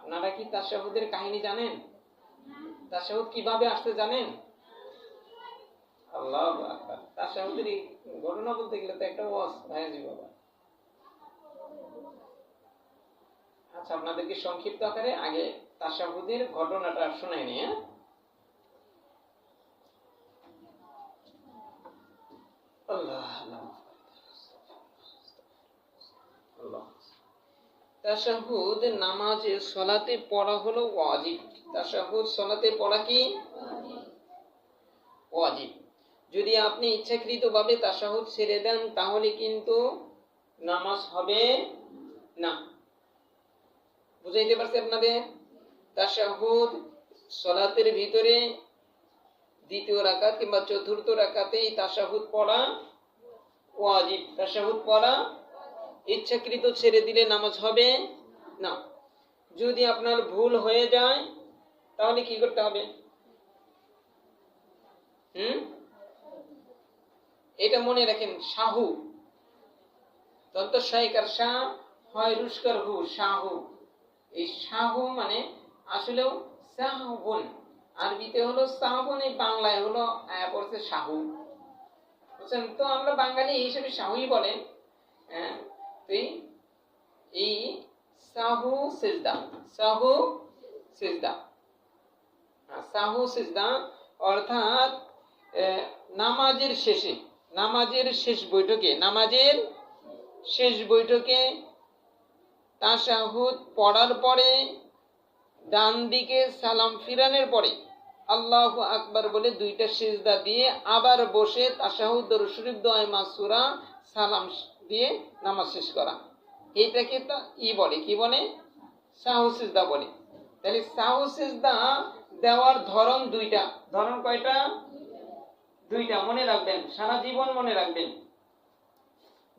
আপনারা কি তাশাহুদের কাহিনী জানেন? তাশাহুদ কিভাবে আসতে জানেন? আল্লাহু আকবার। তাশাহুদের ঘটনা বলতে গেলে তো একটা ওয়াজ ভাইজি বাবা। আচ্ছা, আপনাদেরকে সংক্ষিপ্ত আকারে আগে তাশাহুদের ঘটনাটা শোনাই নি। তাশাহুদ নামাজে সালাতে পড়া হলো ওয়াজিব। তাশাহুদ সালাতে পড়া কি ওয়াজিব। যদি আপনি ইচ্ছাকৃতভাবে তাশাহুদ ছেড়ে দেন তাহলে কিন্তু নামাজ হবে না। বুঝাইতে পারছি আপনাদের? তাশাহুদ সালাতের ভিতরে দ্বিতীয় রাকাত কিংবা চতুর্থ রাকাতে তাশাহুদ পড়া ওয়াজিব। তাশাহুদ পড়া ইচ্ছাকৃত ছেড়ে দিলে নামাজ হবে না। যদি আপনার ভুল হয়ে যায় তাহলে কি করতে হবে? এটা মনে রাখেন, শাহু দন্ত শাইকার শাহ হয় রুস্কার হু, শাহু। এই শাহু মানে আসলেও সাহবুন, আরবিতে হলো সাহবুন, এই বাংলায় হলো পড়ছে শাহু। বুঝছেন তো? আমরা বাঙালি এই হিসেবে শাহুই বলেন। এই সাহু সিজদা, সাহু সিজদা, সাহু সিজদা অর্থাৎ নামাজের শেষে, নামাজের শেষ বৈঠকে তাশাহুদ পড়ার পরে ডান দিকে সালাম ফিরানোর পরে আল্লাহু আকবার বলে দুইটা সিজদা দিয়ে আবার বসে তাশাহুদ দরুদ শরীফ দোয়া মাসুরা সালাম দিয়ে নামাজ শেষ করা, এইটাকে তো বলে কি বলে? সাহু সিজদা বলে। তাহলে সাহু সিজদা দেওয়ার ধরন দুইটা। ধরন কয়টা? দুইটা। মনে রাখবেন, সারা জীবন মনে রাখবেন।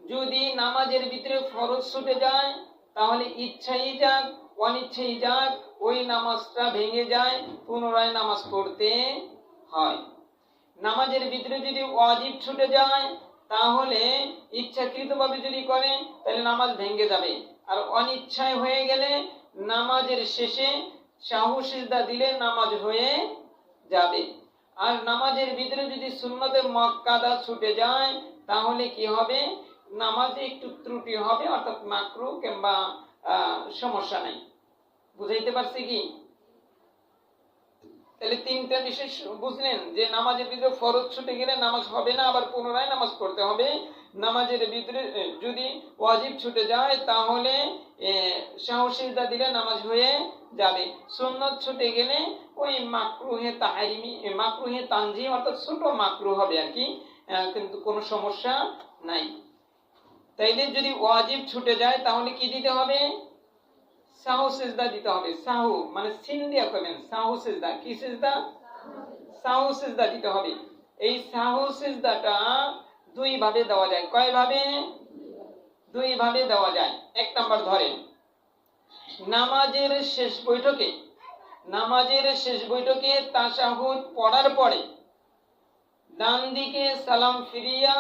যদি নামাজের ভিতরে ফরজ ছুটে যায় তাহলে ইচ্ছাই যাক অনিচ্ছাই যাক ওই নামাজটা ভেঙে যায়, পুনরায় নামাজ পড়তে হয়। নামাজের ভিতরে যদি ওয়াজিব ছুটে যায় তাহলে ইচ্ছাকৃতভাবে যদি করে তাহলে নামাজ ভেঙে যাবে, আর অনিচ্ছায় হয়ে গেলে নামাজের শেষে সাহু সিজদা দিলে নামাজ হয়ে যাবে। আর নামাজের ভিতরে যদি সুন্নতে মুআক্কাদা ছুটে যায় তাহলে কি হবে? নামাজে একটু ত্রুটি হবে, অর্থাৎ মাকরুহ কিংবা সমস্যা নাই। বুঝাইতে পারছি কি? তাহলে তিনটা বিষয় বুঝলেন যে নামাজের ভিতরে ফরজ ছুটে গেলে নামাজ হবে না, আবার পুনরায় নামাজ পড়তে হবে। নামাজের ভিতরে যদি ওয়াজিব ছুটে যায় তাহলে সাহু সিজদা দিলে নামাজ হয়ে যাবে। সুন্নত ছুটে গেলে ওই মাকরুহে তাহরিমি, মাকরুহে তানজিম অর্থাৎ ছোট মাকরুহ হবে আর কি, কিন্তু কোনো সমস্যা নাই। তাইলে যদি ওয়াজিব ছুটে যায় তাহলে কি দিতে হবে? সাহু সিজদা দিতে হবে। সাহু মানে সিন দিয়া করবেন, সাহু সিজদা। কি সিজদা? সাহু সিজদা দিতে হবে। এই সাহু সিজদাটা দুই ভাবে দেওয়া যায়। কয় ভাবে? দুই ভাবে দেওয়া যায়। এক নাম্বার ধরেন, নামাজের শেষ বৈঠকে তাশাহুদ পড়ার পরে ডান দিকে সালাম ফিরিয়া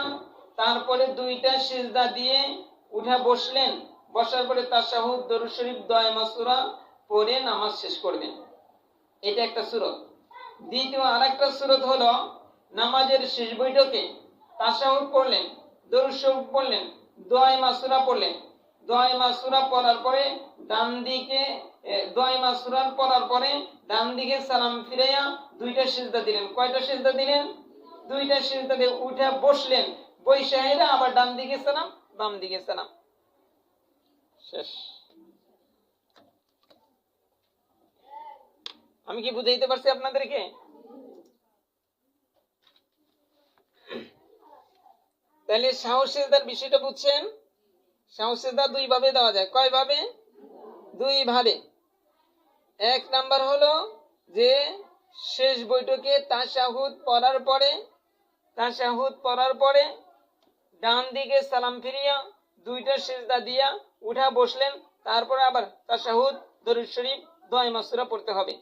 তারপরে দুইটা সিজদা দিয়ে উঠে বসলেন। বসার পরে তাশাহুদ দরুদ শরীফ দোয়া মাসুরা পড়ে নামাজ শেষ করবেন। এটা একটা সূরত। দ্বিতীয় আরেকটা সূরত হলো, নামাজের শেষ বৈঠকে তাশাহুদ পড়লেন, দরুদ শরীফ পড়লেন, দোয়া মাসুরা পড়লেন। দোয়া মাসুরা পড়ার পরে ডান দিকে ডান দিকে সালাম ফিরাইয়া দুইটা সিজদা দিলেন। কয়টা সিজদা দিলেন? দুইটা সিজদা দিয়ে উঠে বসলেন। বৈশাহিরা আবার ডান দিকে সালাম, বাম দিকে সালাম, শেষ। আমি কি বুঝাইতে পারছি আপনাদেরকে? তাহলে সাহু সিজদার বিষয়টা বুঝছেন? সাহু সিজদা দুই ভাবে দেওয়া যায়। কয় ভাবে? দুই ভাবে। এক নাম্বার হলো যে শেষ বৈঠকে তাশাহুদ পড়ার পরে ডান দিকে সালাম ফিরিয়া দুইটা সিজদা দিয়া উঠা বসলেন, তারপর আবার তাশাহুদ দরুদ শরীফ দোয়া মাসুরা পড়তে হবে।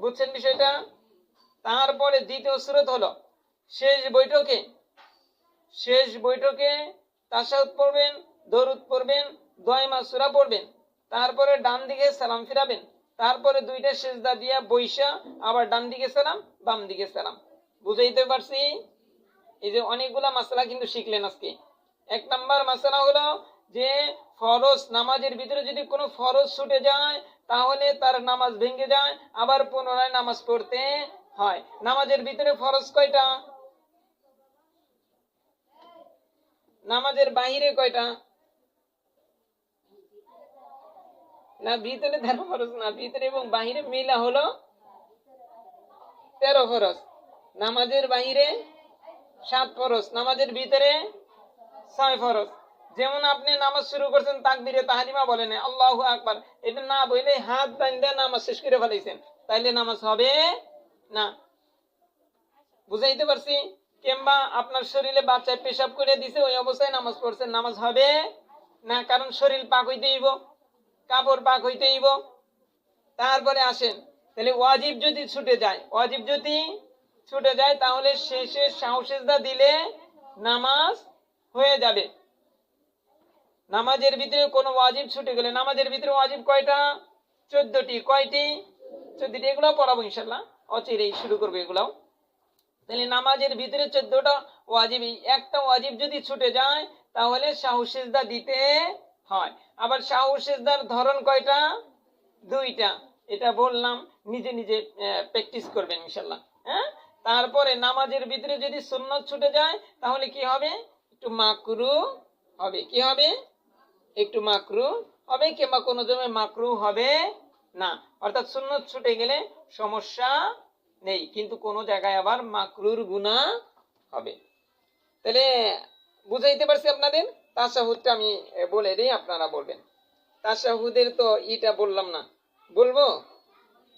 বুঝছেন বিষয়টা? তারপরে দ্বিতীয় সূরত হলো, শেষ বৈঠকে তাশাহুদ পড়বেন, দরুদ পড়বেন, দোয়া মাসুরা পড়বেন। তারপরে ডান দিকে সালাম ফিরাবেন, তারপরে দুইটা সিজদা দিয়া বৈশা আবার ডান দিকে সালাম, বাম দিকে সালাম। বুঝাইতে পারছি? এই যে অনেকগুলা মাসালা কিন্তু শিখলেন আজকে। 1 নাম্বার মাসালা হলো যে ফরজ নামাজের ভিতরে যদি কোনো ফরজ ছুটে যায় তাহলে তার নামাজ ভেঙে যায়, আবার পুনরায় নামাজ পড়তে হয়। নামাজের ভিতরে ফরজ কয়টা? নামাজের বাহিরে কয়টা? না, ভিতরে 13 ফরজ না, ভিতরে এবং বাহিরে মিলা হলো 13 ফরজ। নামাজের বাহিরে 7 ফরজ, নামাজের ভিতরে 6 ফরজ। যেমন আপনি নামাজ শুরু করছেন তাকবীরে তাহরিমা বলেন আল্লাহু আকবার, এটা না বলে হাত বাঁধা নামাজ শেষ করে ফেলাইছেন, তাইলে নামাজ হবে না। বুঝাইতে পারছি? কিংবা আপনার শরীরে বাচ্চায় পেশাব করে দিছে, ওই অবস্থায় নামাজ পড়ছেন, নামাজ হবে না, কারণ শরীর পাক হইতে হইব, কাপড় পাক হইতে হইব। তারপরে আসেন, তাহলে ওয়াজিব যদি ছুটে যায়, ওয়াজিব যদি ছুটে যায় তাহলে শেষে সাহু সিজদা দিলে নামাজ হয়ে যাবে। নামাজের ভিতরে কোনো ওয়াজিব ছুটে গেলে, নামাজের ভিতরে ওয়াজিব কয়টা? 14টি। কয়টি? 14টি। এগুলো পড়াবো ইনশাল্লাহ, অচিরেই শুরু করবো এগুলাও। তাহলে নামাজের ভিতরে 14টা ওয়াজিব, একটা ওয়াজিব যদি ছুটে যায় তাহলে সাহু সিজদা দিতে হয়। আবার সাহু সিজদার ধরন কয়টা? 2টা। এটা বললাম, নিজে নিজে প্র্যাকটিস করবেন ইনশাল্লাহ। হ্যাঁ, তারপরে নামাজের ভিতরে যদি সুন্নত ছুটে যায় তাহলে কি হবে? একটু মাকরু হবে। কি হবে? একটু মাকরু হবে, কিংবা কোনো জমে মাকরু হবে না। অর্থাৎ সুন্নত ছুটে গেলে সমস্যা নেই, কিন্তু কোন জায়গায় আবার মাকরুর গুনাহ হবে। তাহলে বুঝাইতে পারছি আপনাদের? তাশাহুদটা আমি বলে দিই, আপনারা বলবেন। তাশাহুদের তো ইটা বললাম না, বলবো?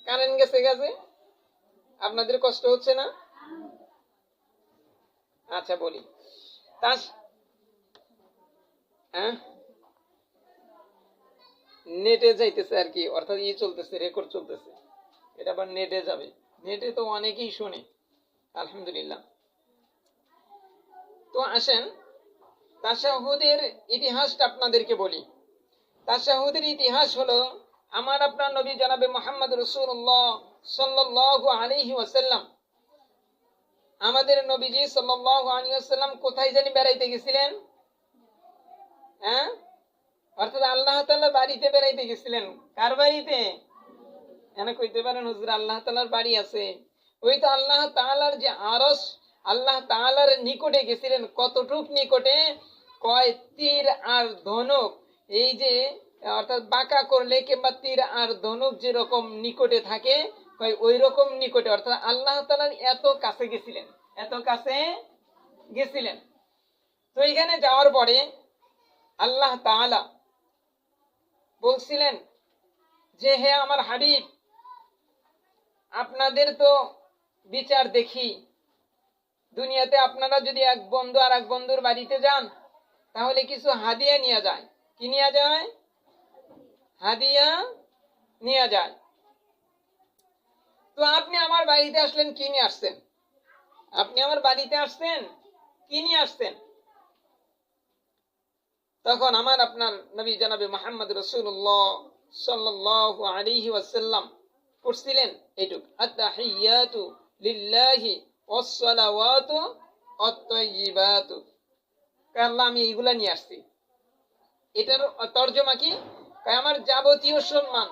কারেন্ট গেছে গেছে, আপনাদের কষ্ট হচ্ছে না? আচ্ছা বলি। হ্যাঁ, নেটে যাইতেছে আর কি, অর্থাৎ চলতেছে, রেকর্ড চলতেছে, এটা আবার নেটে যাবে। নেটে তো অনেকেই শুনে, আলহামদুলিল্লাহ। তো আসেন তাশাহুদের ইতিহাসটা আপনাদেরকে বলি। তাশাহুদের ইতিহাস হলো, আমার আপনার নবী জনাবে মুহাম্মদ রাসূলুল্লাহ সাল্লাল্লাহু আলাইহি ওয়াসাল্লাম, আমাদের নবীজি সাল্লাল্লাহু আলাইহি ওয়াসাল্লাম কোথায় জানি বেড়াইতে গেছিলেন? হ্যাঁ, অর্থাৎ আল্লাহ তাআলা বাড়িতে বেড়াইতে গেছিলেন। কার বাড়িতে? এনে কইতে পারেন হুজুর আল্লাহ তাআলার বাড়ি আছে। ওই তো আল্লাহ তাআলার যে আরশ, আল্লাহ তাআলার নিকটে গেছিলেন। কতটুক নিকটে? কয় তীর আর ধনুক, এই যে অর্থাৎ বাঁকা করলে কিংবা তীর আর ধনুক যেরকম নিকটে থাকে, কয় ওই রকম নিকটে, অর্থাৎ আল্লাহ তাআলার এত কাছে গেছিলেন, এত কাছে গেছিলেন। তো এখানে যাওয়ার পরে আল্লাহ তাআলা বলছিলেন যে হে আমার হাবিব, আপনাদের তো বিচার দেখি, দুনিয়াতে আপনারা যদি এক বন্ধু আর এক বন্ধুর বাড়িতে যান তাহলে কিছু হাদিয়া নিয়ে যায়। কি নিয়ে যায়? হাদিয়া নিয়ে যায়। তো আপনি আমার বাড়িতে আসলেন, কি নিয়ে আসছেন? আপনি আমার বাড়িতে আসছেন, কি নিয়ে আসছেন? তখন আমার আপনার নবী জনাবে মুহাম্মদ রাসূলুল্লাহ সাল্লাল্লাহু আলাইহি ওয়াসাল্লাম পড়ছিলেন এইটুক, আত-তাহিয়াতু লিল্লাহি ওয়াস-সালাওয়াতু আত-তাইয়্যিবাতু। আল্লাহ আমি এইগুলা নিয়ে আসছি। এটার তরজমা কি? আমার যাবতীয় সম্মান,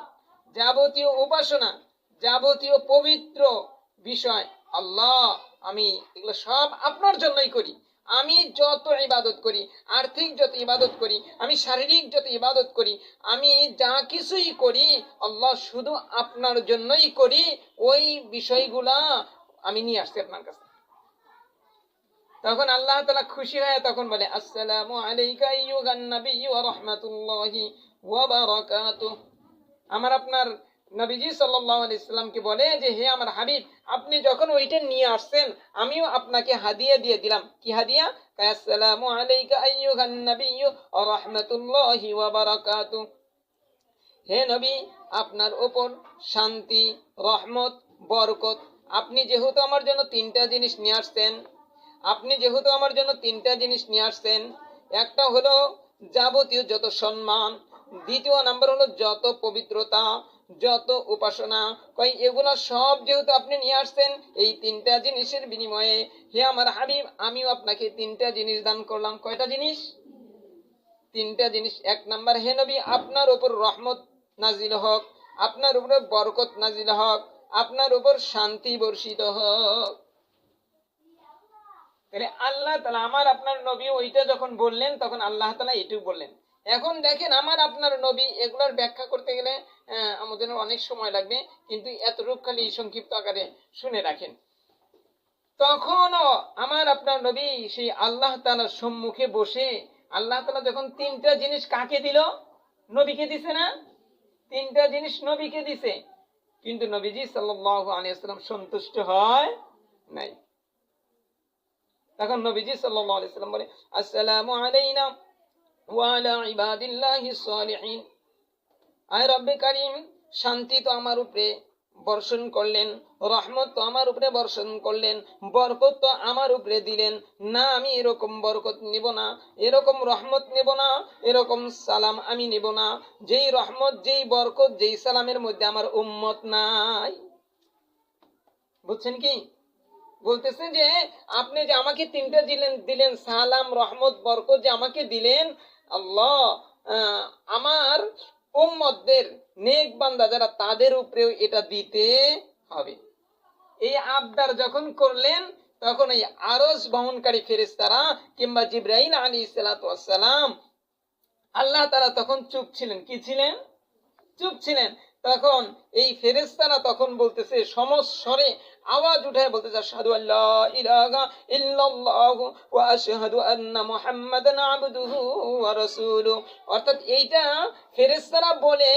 যাবতীয় উপাসনা, যাবতীয় পবিত্র বিষয় আল্লাহ, আমি এগুলো সব আপনার জন্যই করি। আমি যত ইবাদত করি, আর্থিক যত ইবাদত করি, আমি শারীরিক যত ইবাদত করি, আমি যা কিছুই করি আল্লাহ শুধু আপনার জন্যই করি। ওই বিষয়গুলা আমি নিয়ে আসছি আপনার কাছে। তখন আল্লাহ তাআলা খুশি হয়ে তখন বলে, আসসালামু আলাইকা আইয়ুহান নাবিয়্যু ওয়া রাহমাতুল্লাহি ওয়া বারাকাতুহু। আমার আপনার নবীজি সাল্লাল্লাহু আলাইহি সাল্লামকে বলে যে হে আমার হাবিব, আপনি যখন ওইটা নিয়ে আসছেন আমিও আপনাকে হাদিয়া দিয়ে দিলাম। কি হাদিয়া? আসসালামু আলাইকা আইয়ুহান নাবিয়্যু ওয়া রাহমাতুল্লাহি ওয়া বারাকাতুহু। হে নবী, আপনার উপর শান্তি, রহমত, বরকত। আপনি যেহেতু আমার জন্য তিনটা জিনিস নিয়ে আসছেন, একটা হলো যাবতীয় যত সম্মান, দ্বিতীয় নাম্বার হলো যত পবিত্রতা, যত উপাসনা, কই এগুলো সব যেহেতু আপনি নিয়ে আসছেন এই তিনটা জিনিসের বিনিময়ে, হে আমার হাবিব আমিও আপনাকে তিনটা জিনিস দান করলাম। কয়টা জিনিস? তিনটা জিনিস। এক নাম্বার, হে নবী আপনার উপর রহমত নাজিল হোক, আপনার উপরে বরকত নাজিল হোক, আপনার উপর শান্তি বর্ষিত হোক। তাহলে আল্লাহ তাআলা আমার আপনার নবী ওইটা যখন বললেন তখন আল্লাহ তাআলা এটুকু বললেন। এখন দেখেন আমার আপনার নবী এগুলার ব্যাখ্যা করতে গেলে আমাদের অনেক সময় লাগবে, কিন্তু এতটুকু খালি সংক্ষিপ্ত আকারে শুনে রাখেন। তখনও আমার আপনার নবী সেই আল্লাহ তাআলার সম্মুখে বসে আল্লাহ তাআলা যখন তিনটা জিনিস কাকে দিল? নবীকে দিছে না? তিনটা জিনিস নবীকে দিছে, কিন্তু নবীজি সাল্লাল্লাহু আলাইহি ওয়াসাল্লাম সন্তুষ্ট হয় নাই। তখন নবীজি সাল্লাল্লাহু আলাইহি ওয়াসাল্লাম বলে, আসসালামু আলাইনা ওয়া আলা ইবাদিল্লাহিস সালিহিন। আয় রব্বে কারীম, শান্তি তো আমার উপরে বর্ষণ করলেন, রহমত তো আমার উপরে বর্ষণ করলেন, বরকত তো আমার উপরে দিলেন না। আমি এরকম বরকত নিব না, এরকম রহমত নেব না, এরকম সালাম আমি নেব না যেই রহমত, যেই বরকত, যেই সালামের মধ্যে আমার উম্মত নাই। বুঝছেন কি বলতেছেন? যে আপনি যে আমাকে তিনটা দিলেন সালাম, রহমত, বরকত যে আমাকে দিলেন, আল্লাহ আমার উম্মতদের নেক বান্দা যারা তাদের উপরেও এটা দিতে হবে। এই আবদার যখন করলেন তখন এই আরশ বহনকারী ফেরেশতারা কিংবা জিবরাইল আলাইহিস সালাতু ওয়াস সালাম আল্লাহ তাআলা তখন চুপ ছিলেন। কি ছিলেন? চুপ ছিলেন। তখন এই ফেরেশতারা তখন বলতেছে, সমস্বরে আওয়াজ উঠায় বলতেছে, আশহাদু আল্লা ইলাহা ইল্লাল্লাহু ওয়া আশহাদু আন্না মুহাম্মাদান আবদুহু ওয়া রাসূলুহু। অর্থাৎ এইটা ফেরেশতারা বলে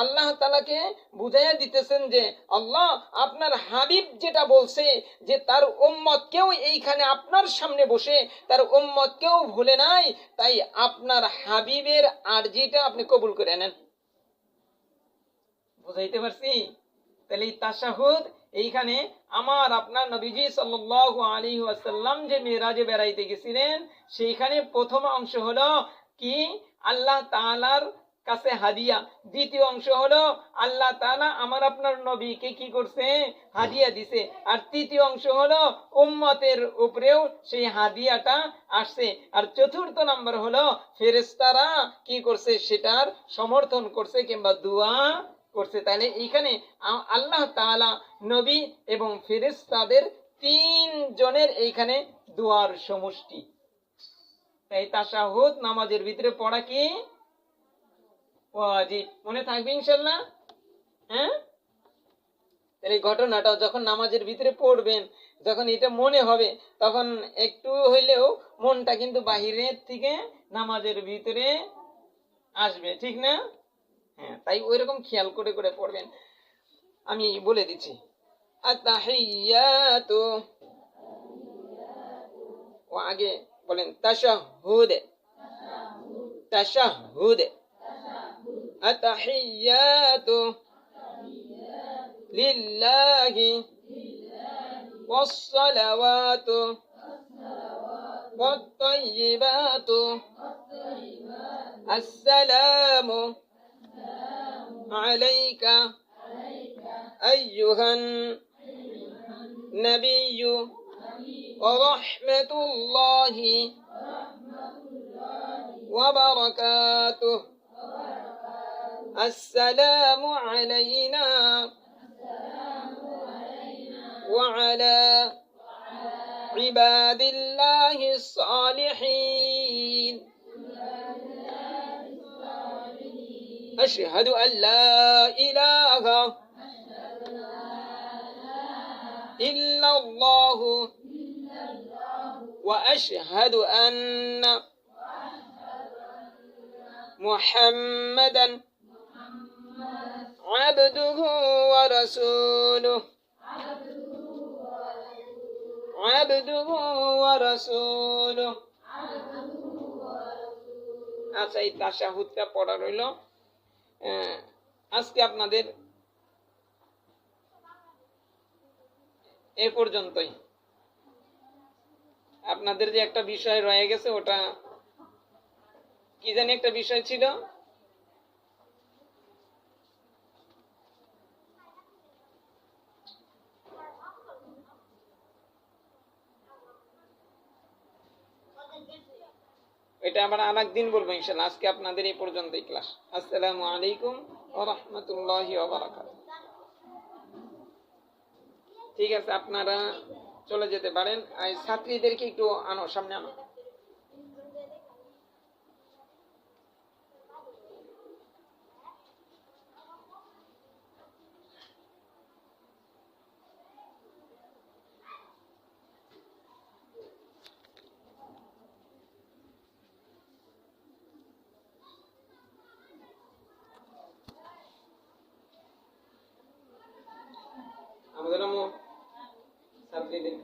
আল্লাহ তাআলাকে বুঝাইয়া দিতেছেন যে আল্লাহ আপনার হাবিব যেটা বলছে যে তার উম্মতকেও এইখানে আপনার সামনে বসে তার উম্মতকেও ভুলে নাই, তাই আপনার হাবিবের আরজিটা আপনি কবুল করে নেন। বুঝাইতে পারছি? তাহলে এই তাশাহুদ এইখানে আমার আপনার নবীজি সাল্লাল্লাহু আলাইহি ওয়াসাল্লাম যে মিরাজে বেড়াইতে গেছিলেন সেইখানে প্রথম অংশ হলো কি? আল্লাহ তাআলার কাছে হাদিয়া। দ্বিতীয় অংশ হলো আল্লাহ তাআলা আমার আপনার নবীকে কি করছে? হাদিয়া দিছে। আর তৃতীয় অংশ হলো উম্মতের উপরেও সেই হাদিয়াটা আসছে। আর চতুর্থ নাম্বার হলো ফেরেশতারা কি করছে? সেটার সমর্থন করছে কিংবা দোয়া করছে। তাহলে এইখানে আল্লাহ তাআলা, নবী এবং ফেরেশতাদের তিন জনের এইখানে দোয়ার সমষ্টি। তাই তাশাহুদ নামাজের ভিতরে পড়া কি ওয়াজিব। মনে থাকবে ইনশাআল্লাহ? হ্যাঁ, তাহলে ঘটনাটা যখন নামাজের ভিতরে পড়বেন, যখন এটা মনে হবে তখন একটু হইলেও মনটা কিন্তু বাহিরের থেকে নামাজের ভিতরে আসবে, ঠিক না? হ্যাঁ, তাই ওইরকম খেয়াল করে করে পড়বেন। আমি বলে দিচ্ছি, আত-তাহিয়াতু, ও আগে বলেন তাশাহুদ, তাশাহুদ, আত-তাহিয়াতু লিল্লাহি ওয়াস-সালাওয়াতু ওয়াত-তাইয়্যিবাতু আসসালামু আলাইকা আইয়ুহান নাবিয়্যু ওয়া রাহমাতুল্লাহি ওয়া বারাকাতুহু। আসসালামু আলাইনা ওয়া আলা ইবাদিল্লাহিস সালিহিন। أشهد أن لا إله إلا الله وأشهد أن محمدا عبده ورسوله، عبده ورسوله। আচ্ছা, এই তাশাহুদটা পড়া রইল। আজকে আপনাদের এ পর্যন্তই। আপনাদের যে একটা বিষয় রয়ে গেছে, ওটা কি জানি একটা বিষয় ছিল, এটা আবার আরেকদিন বলবো ইনশাআল্লাহ। আজকে আপনাদের এই পর্যন্তই ক্লাস। আসসালামু আলাইকুম ওয়া রাহমাতুল্লাহি ওয়া বারাকাতুহু। ঠিক আছে, আপনারা চলে যেতে পারেন। আর ছাত্রীদেরকে একটু আনো, সামনে আনো। আমাদের ছাত্রীদের